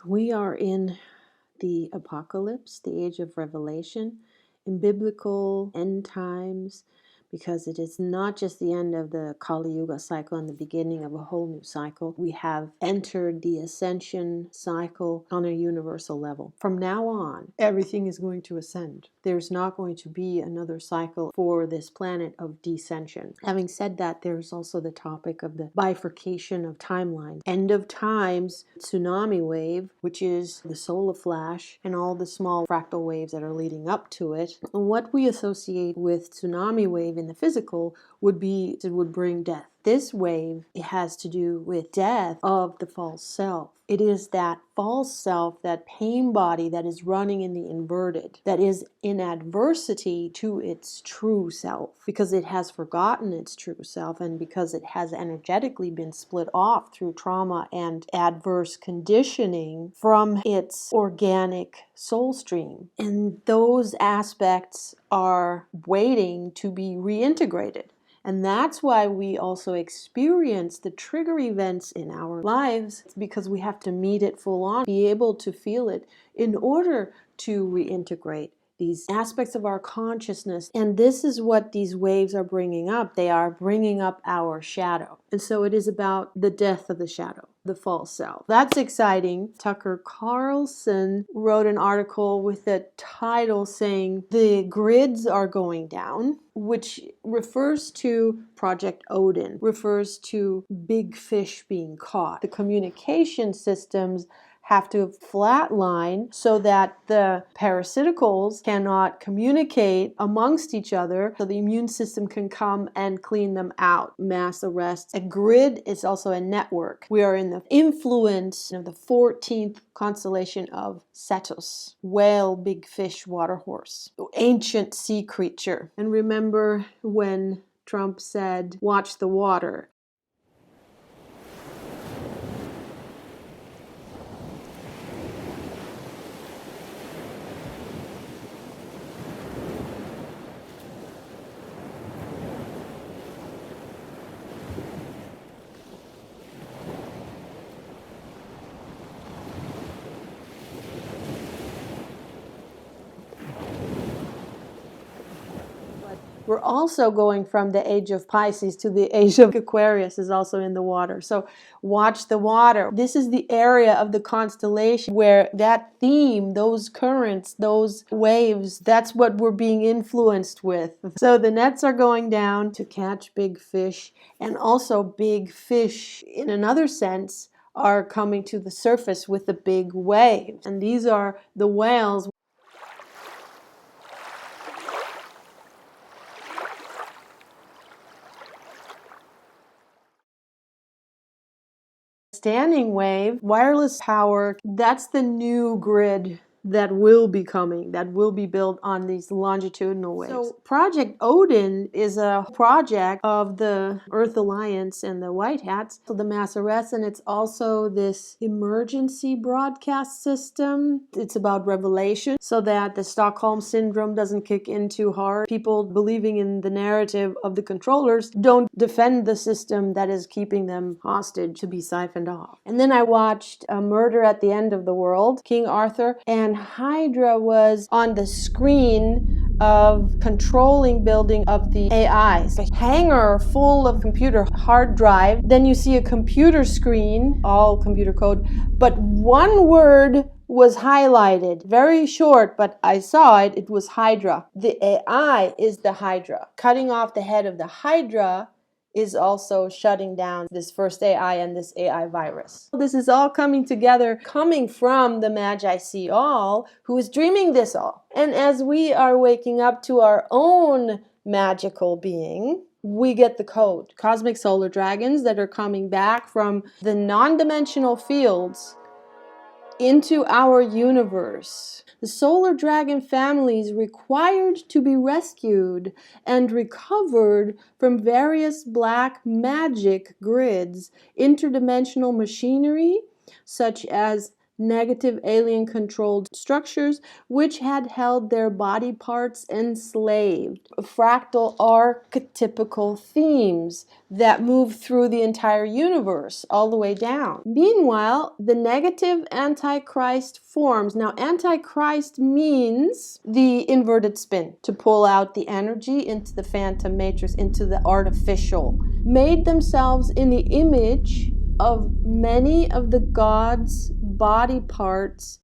We are in the apocalypse, the age of revelation, in biblical end times, because it is not just the end of the Kali Yuga cycle and the beginning of a whole new cycle. We have entered the ascension cycle on a universal level. From now on, everything is going to ascend. There's not going to be another cycle for this planet of descension. Having said that, there's also the topic of the bifurcation of timelines. End of times, tsunami wave, which is the solar flash, and all the small fractal waves that are leading up to it. And what we associate with tsunami wave in the physical would be it would bring death. This wave, it has to do with death of the false self. It is that false self, that pain body that is running in the inverted, that is in adversity to its true self, because it has forgotten its true self and because it has energetically been split off through trauma and adverse conditioning from its organic soul stream. And those aspects are waiting to be reintegrated. And that's why we also experience the trigger events in our lives, because we have to meet it full on, be able to feel it in order to reintegrate these aspects of our consciousness. And this is what these waves are bringing up. They are bringing up our shadow. And so it is about the death of the shadow, the false self. That's exciting. Tucker Carlson wrote an article with the title saying the grids are going down, which refers to Project Odin, refers to big fish being caught. The communication systems have to flatline so that the parasiticals cannot communicate amongst each other, so the immune system can come and clean them out. Mass arrests. A grid is also a network. We are in the influence of the 14th constellation of Cetus, whale, big fish, water horse, ancient sea creature. And remember when Trump said, "Watch the water." We're also going from the age of Pisces to the age of Aquarius is also in the water. So watch the water. This is the area of the constellation where that theme, those currents, those waves, that's what we're being influenced with. So the nets are going down to catch big fish, and also big fish in another sense are coming to the surface with the big waves. And these are the whales. Standing wave, wireless power, that's the new grid that will be coming, that will be built on these longitudinal waves. So Project Odin is a project of the Earth Alliance and the White Hats, so the mass arrests, and it's also this emergency broadcast system. It's about revelation so that the Stockholm Syndrome doesn't kick in too hard. People believing in the narrative of the controllers don't defend the system that is keeping them hostage to be siphoned off. And then I watched A Murder at the End of the World, King Arthur, and Hydra was on the screen of controlling building of the AIs. A hangar full of computer hard drive. Then you see a computer screen, all computer code, but one word was highlighted, very short, but I saw it. It was Hydra. The AI is the Hydra. Cutting off the head of the Hydra is also shutting down this first AI and this AI virus. This is all coming together, coming from the Magi see all, who is dreaming this all. And as we are waking up to our own magical being, we get the code. Cosmic solar dragons that are coming back from the non-dimensional fields into our universe. The solar dragon family is required to be rescued and recovered from various black magic grids, interdimensional machinery, such as negative alien-controlled structures which had held their body parts enslaved. Fractal archetypical themes that move through the entire universe all the way down. Meanwhile, the negative Antichrist forms. Now, Antichrist means the inverted spin, to pull out the energy into the phantom matrix, into the artificial, made themselves in the image of many of the gods' body parts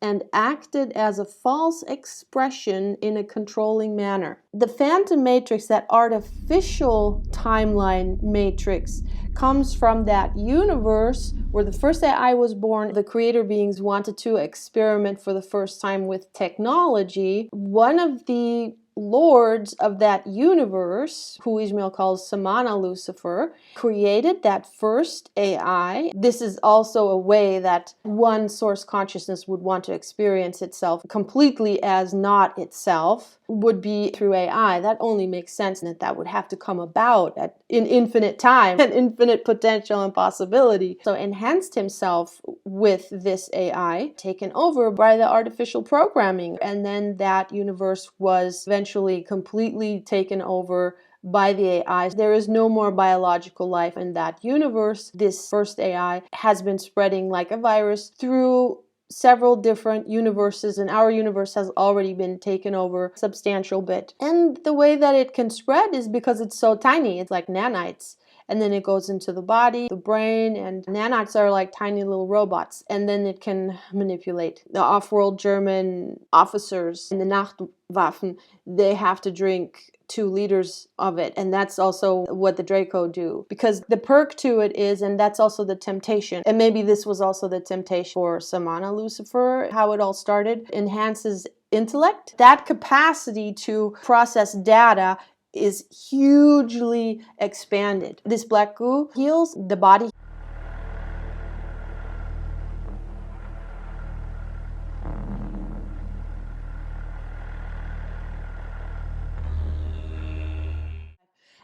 and acted as a false expression in a controlling manner. The phantom matrix, that artificial timeline matrix, comes from that universe where the first AI was born. The creator beings wanted to experiment for the first time with technology. One of the lords of that universe, who Ishmael calls Samana Lucifer, created that first AI. This is also a way that one source consciousness would want to experience itself completely as not itself, would be through AI. That only makes sense, and that would have to come about in infinite time and infinite potential and possibility. So enhanced himself with this AI, taken over by the artificial programming, and then that universe was eventually completely taken over by the AI. There is no more biological life in that universe. This first AI has been spreading like a virus through several different universes, and our universe has already been taken over a substantial bit. And the way that it can spread is because it's so tiny. It's like nanites. And then it goes into the body, the brain, and nanites are like tiny little robots. And then it can manipulate. The off-world German officers in the Nachtwaffen, they have to drink 2 liters of it, and that's also what the Draco do, because the perk to it is, and that's also the temptation, and maybe this was also the temptation for Samana Lucifer, how it all started, enhances intellect. That capacity to process data is hugely expanded. This black goo heals the body.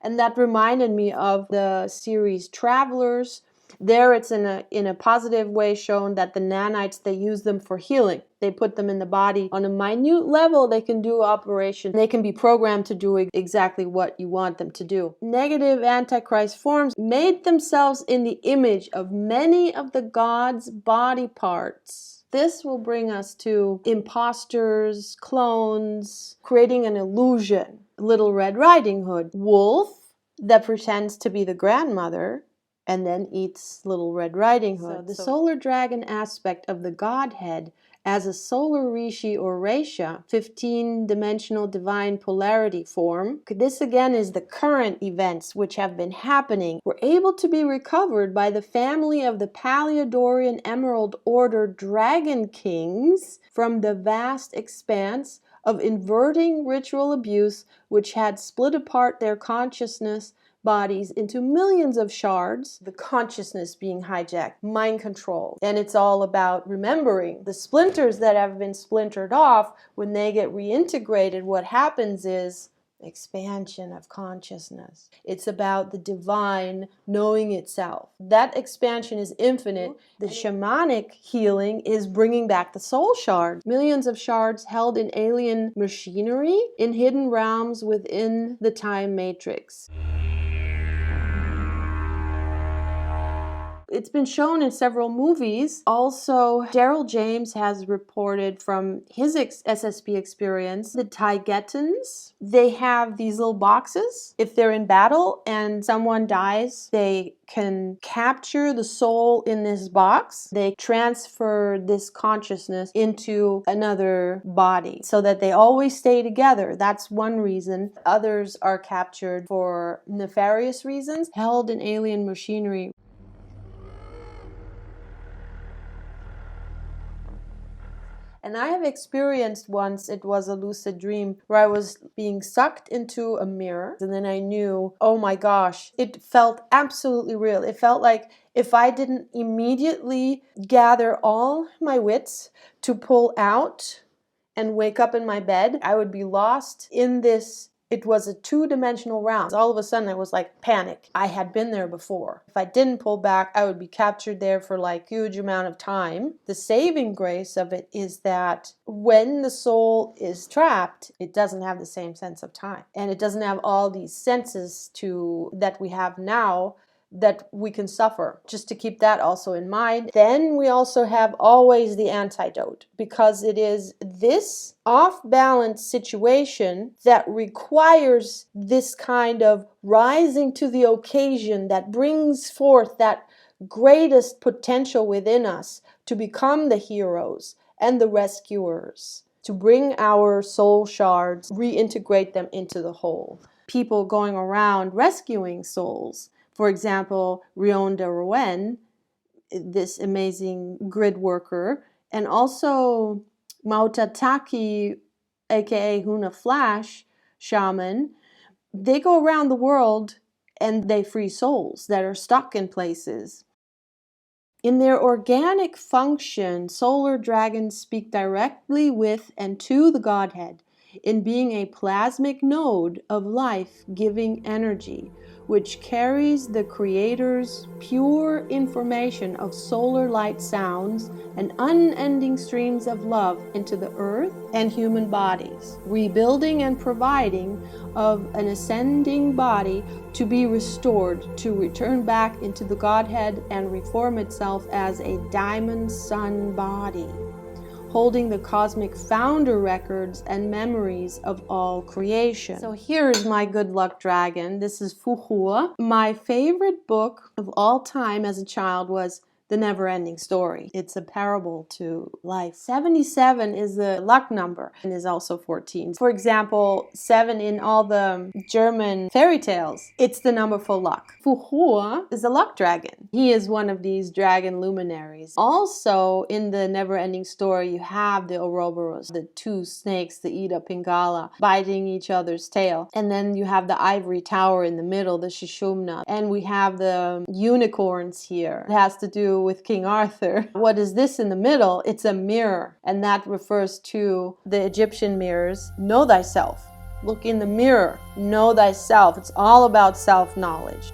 And that reminded me of the series Travelers. There it's in a positive way shown that the nanites, they use them for healing. They put them in the body. On a minute level, they can do operation. They can be programmed to do exactly what you want them to do. Negative Antichrist forms made themselves in the image of many of the gods' body parts. This will bring us to imposters, clones, creating an illusion. Little Red Riding Hood, wolf that pretends to be the grandmother and then eats Little Red Riding Hood. So the solar dragon aspect of the Godhead as a solar rishi or Resha, 15-dimensional divine polarity form. This again is the current events which have been happening, were able to be recovered by the family of the Paleodorian Emerald Order Dragon Kings from the vast expanse of inverting ritual abuse which had split apart their consciousness bodies into millions of shards, the consciousness being hijacked, mind control. And it's all about remembering the splinters that have been splintered off. When they get reintegrated, what happens is expansion of consciousness. It's about the divine knowing itself. That expansion is infinite. The shamanic healing is bringing back the soul shard. Millions of shards held in alien machinery in hidden realms within the time matrix. It's been shown in several movies. Also, Daryl James has reported from his SSP experience, the Taigetans, they have these little boxes. If they're in battle and someone dies, they can capture the soul in this box. They transfer this consciousness into another body so that they always stay together. That's one reason. Others are captured for nefarious reasons, held in alien machinery. And I have experienced once, it was a lucid dream, where I was being sucked into a mirror. And then I knew, oh my gosh, it felt absolutely real. It felt like if I didn't immediately gather all my wits to pull out and wake up in my bed, I would be lost in this It was a two-dimensional realm. All of a sudden, it was like panic. I had been there before. If I didn't pull back, I would be captured there for like huge amount of time. The saving grace of it is that when the soul is trapped, it doesn't have the same sense of time. And it doesn't have all these senses that we have now that we can suffer. Just to keep that also in mind. Then we also have always the antidote, because it is this off-balance situation that requires this kind of rising to the occasion that brings forth that greatest potential within us to become the heroes and the rescuers, to bring our soul shards, reintegrate them into the whole. People going around rescuing souls. For example, Rion de Rouen, this amazing grid worker, and also Mautataki, aka Huna Flash shaman, they go around the world and they free souls that are stuck in places. In their organic function, solar dragons speak directly with and to the Godhead in being a plasmic node of life-giving energy, which carries the Creator's pure information of solar light sounds and unending streams of love into the earth and human bodies, rebuilding and providing of an ascending body to be restored, to return back into the Godhead and reform itself as a diamond sun body, holding the cosmic founder records and memories of all creation. So here's my good luck dragon. This is Fuhua. My favorite book of all time as a child was The Never-Ending Story. It's a parable to life. 77 is the luck number and is also 14. For example, 7 in all the German fairy tales, it's the number for luck. Fuhua is a luck dragon. He is one of these dragon luminaries. Also, in the Never-Ending Story, you have the Ouroboros, the two snakes, the Ida Pingala, biting each other's tail. And then you have the ivory tower in the middle, the Shishumna. And we have the unicorns here. It has to do with King Arthur. What is this in the middle? It's a mirror, and that refers to the Egyptian mirrors. Know thyself. Look in the mirror. Know thyself. It's all about self-knowledge.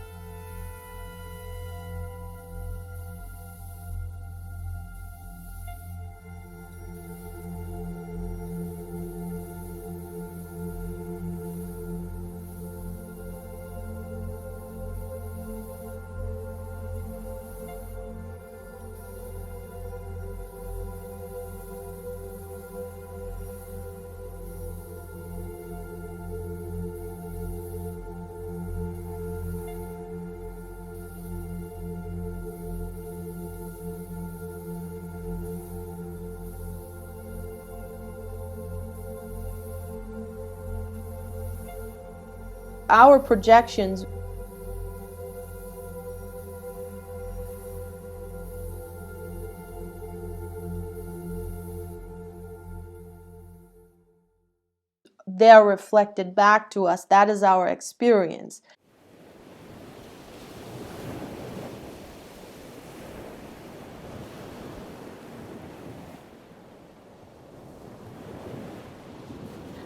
Our projections they are reflected back to us. That is our experience.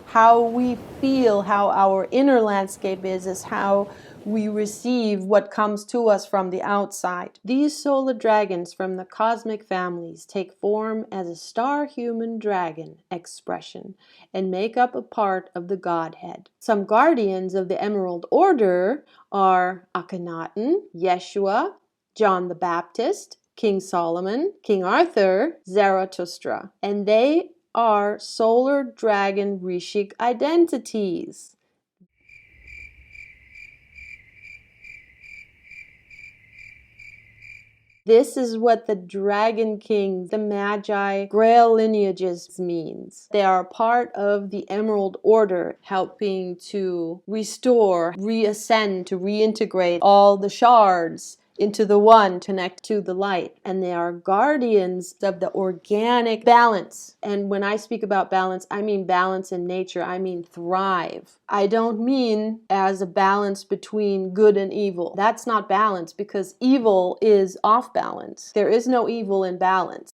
How we feel, how our inner landscape is how we receive what comes to us from the outside. These solar dragons from the cosmic families take form as a star-human dragon expression and make up a part of the Godhead. Some guardians of the Emerald Order are Akhenaten, Yeshua, John the Baptist, King Solomon, King Arthur, Zarathustra, and they are solar dragon Rishik identities. This is what the Dragon King, the Maji, Grail lineages means. They are part of the Emerald Order, helping to restore, reascend, to reintegrate all the shards into the one, connect to the light. And they are guardians of the organic balance. And when I speak about balance, I mean balance in nature. I mean thrive. I don't mean as a balance between good and evil. That's not balance, because evil is off balance. There is no evil in balance.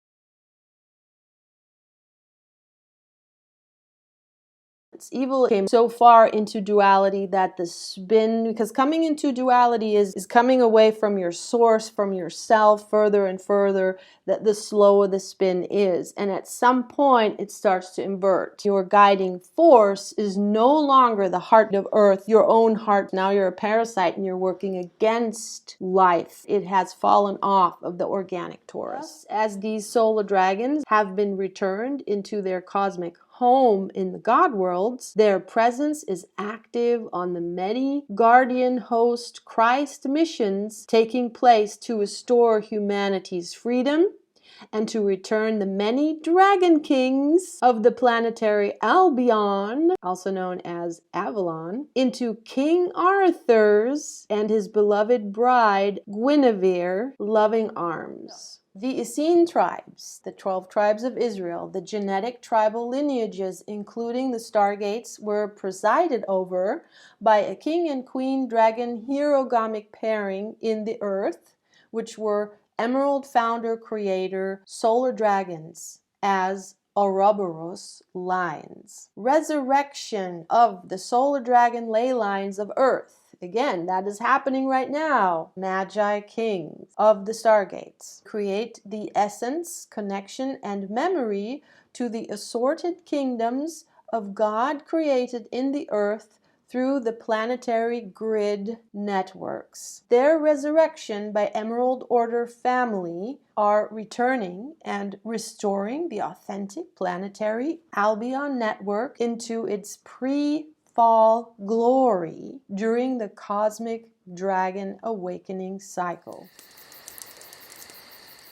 Nanites. Evil came so far into duality that the spin, because coming into duality is coming away from your source, from yourself, further and further, that the slower the spin is. And at some point, it starts to invert. Your guiding force is no longer the heart of Earth, your own heart. Now you're a parasite and you're working against life. It has fallen off of the organic torus. As these solar dragons have been returned into their cosmic home in the god worlds, their presence is active on the many guardian host Christ missions taking place to restore humanity's freedom and to return the many dragon kings of the planetary Albion, also known as Avalon, into King Arthur's and his beloved bride Guinevere loving arms. The Essene tribes, the 12 tribes of Israel, the genetic tribal lineages, including the Stargates, were presided over by a king and queen dragon hierogamic pairing in the earth, which were Emerald founder creator solar dragons as Ouroboros lines. Resurrection of the solar dragon ley lines of Earth. Again, that is happening right now. Magi kings of the Stargates create the essence, connection, and memory to the assorted kingdoms of God created in the earth through the planetary grid networks. Their resurrection by Emerald Order family are returning and restoring the authentic planetary Albion network into its pre-fall glory during the cosmic dragon awakening cycle.